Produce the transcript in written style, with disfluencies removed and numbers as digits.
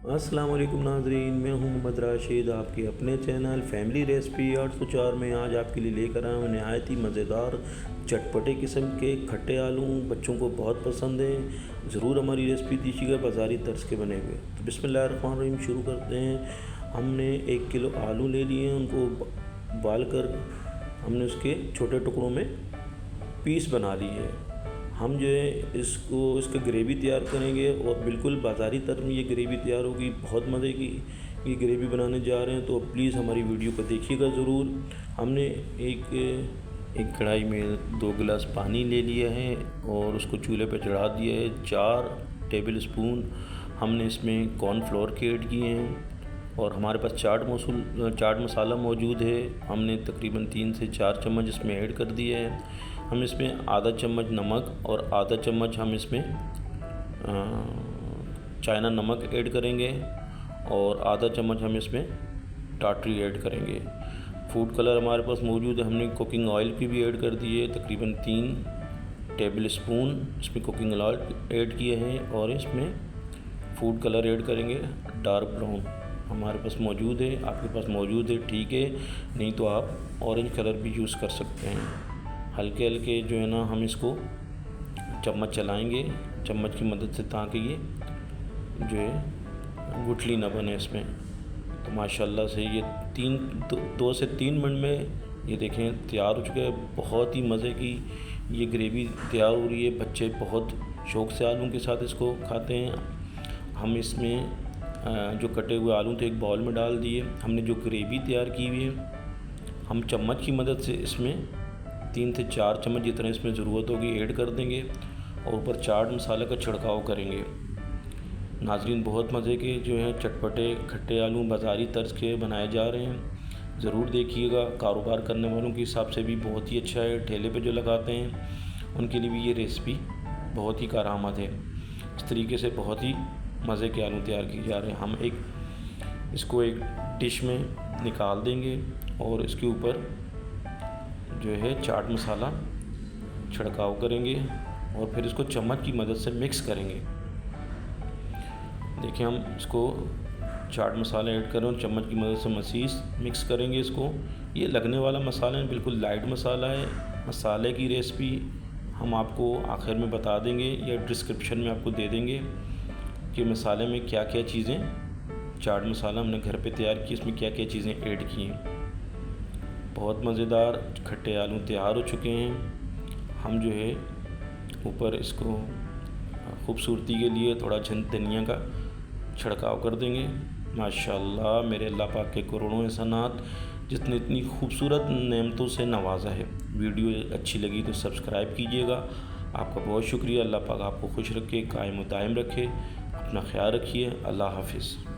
अस्सलाम वालेकुम नाज़रीन, मैं हूं मोहम्मद राशिद, आपके अपने चैनल फैमिली रेसिपी 804 में आज आपके लिए लेकर आया हूं नहायत ही मज़ेदार चटपटे किस्म के खट्टे आलू। बच्चों को बहुत पसंद है। ज़रूर हमारी रेसिपी दीजिएगा बाज़ारी तर्ज के बने हुए। तो बिस्मिल्लाहिर्रहमानिर्रहीम शुरू करते हैं। हमने 1 किलो आलू ले लिए हैं, उनको उबाल कर हमने उसके छोटे टुकड़ों में पीस बना लिए हैं। हम जो है इसका ग्रेवी तैयार करेंगे और बिल्कुल बाज़ारी तर में ये ग्रेवी तैयार होगी। बहुत मज़े की ये ग्रेवी बनाने जा रहे हैं, तो प्लीज़ हमारी वीडियो को देखिएगा ज़रूर। हमने एक कढ़ाई में 2 गिलास पानी ले लिया है और उसको चूल्हे पर चढ़ा दिया है। 4 टेबल स्पून हमने इसमें कॉर्नफ्लोर के ऐड किए हैं और हमारे पास चाट मसाला मौजूद है। हमने तकरीबन 3 से 4 चम्मच इसमें ऐड कर दिया है। हम इसमें आधा चम्मच नमक और आधा चम्मच हम इसमें चाइना नमक ऐड करेंगे और आधा चम्मच हम इसमें टाटरी ऐड करेंगे। फूड कलर हमारे पास मौजूद है। हमने कुकिंग ऑयल भी ऐड कर दिए, तकरीबन 3 टेबल स्पून इसमें कुकिंग ऑयल ऐड किए हैं और इसमें फूड कलर ऐड करेंगे डार्क ब्राउन। हमारे पास मौजूद है, आपके पास मौजूद है ठीक है, नहीं तो आप ऑरेंज कलर भी यूज़ कर सकते हैं। हल्के हल्के जो है ना हम इसको चम्मच चलाएंगे, चम्मच की मदद से, ताकि ये जो है गुठली ना बने इसमें। तो माशाल्लाह से ये 2 से 3 मिनट में ये देखें तैयार हो चुका है। बहुत ही मज़े की ये ग्रेवी तैयार हो रही है। बच्चे बहुत शौक़ से आलू के साथ इसको खाते हैं। हम इसमें जो कटे हुए आलू थे एक बाउल में डाल दिए। हमने जो ग्रेवी तैयार की हुई है हम चम्मच की मदद से इसमें 3 से 4 चम्मच जितना इसमें ज़रूरत होगी ऐड कर देंगे और ऊपर चाट मसाले का छिड़काव करेंगे। नाज़रीन, बहुत मज़े के जो है चटपटे खट्टे आलू बाज़ारी तर्ज के बनाए जा रहे हैं। ज़रूर देखिएगा। कारोबार करने वालों के हिसाब से भी बहुत ही अच्छा है। ठेले पे जो लगाते हैं उनके लिए भी ये रेसिपी बहुत ही कारआमद है। इस तरीके से बहुत ही मज़े के आलू तैयार किए जा रहे हैं। हम इसको एक डिश में निकाल देंगे और इसके ऊपर जो है चाट मसाला छिड़काव करेंगे और फिर इसको चम्मच की मदद से मिक्स करेंगे। देखिए, हम इसको चाट मसाला ऐड करें और चम्मच की मदद से मिक्स करेंगे इसको। ये लगने वाला मसाला है, बिल्कुल लाइट मसाला है। मसाले की रेसिपी हम आपको आखिर में बता देंगे या डिस्क्रिप्शन में आपको दे देंगे कि मसाले में क्या क्या चीज़ें, चाट मसाला हमने घर पे तैयार की, इसमें क्या क्या चीज़ें ऐड की हैं। बहुत मज़ेदार खट्टे आलू तैयार हो चुके हैं। हम जो है ऊपर इसको ख़ूबसूरती के लिए थोड़ा धनिया का छिड़काव कर देंगे। माशाल्लाह, मेरे अल्लाह पाक के करोड़ों एहसानात जिसने इतनी खूबसूरत नेमतों से नवाजा है। वीडियो अच्छी लगी तो सब्सक्राइब कीजिएगा। आपका बहुत शुक्रिया। अल्लाह पाक आपको खुश रखे, कायम दायम रखे। अपना ख्याल रखिए। अल्लाह हाफिज़।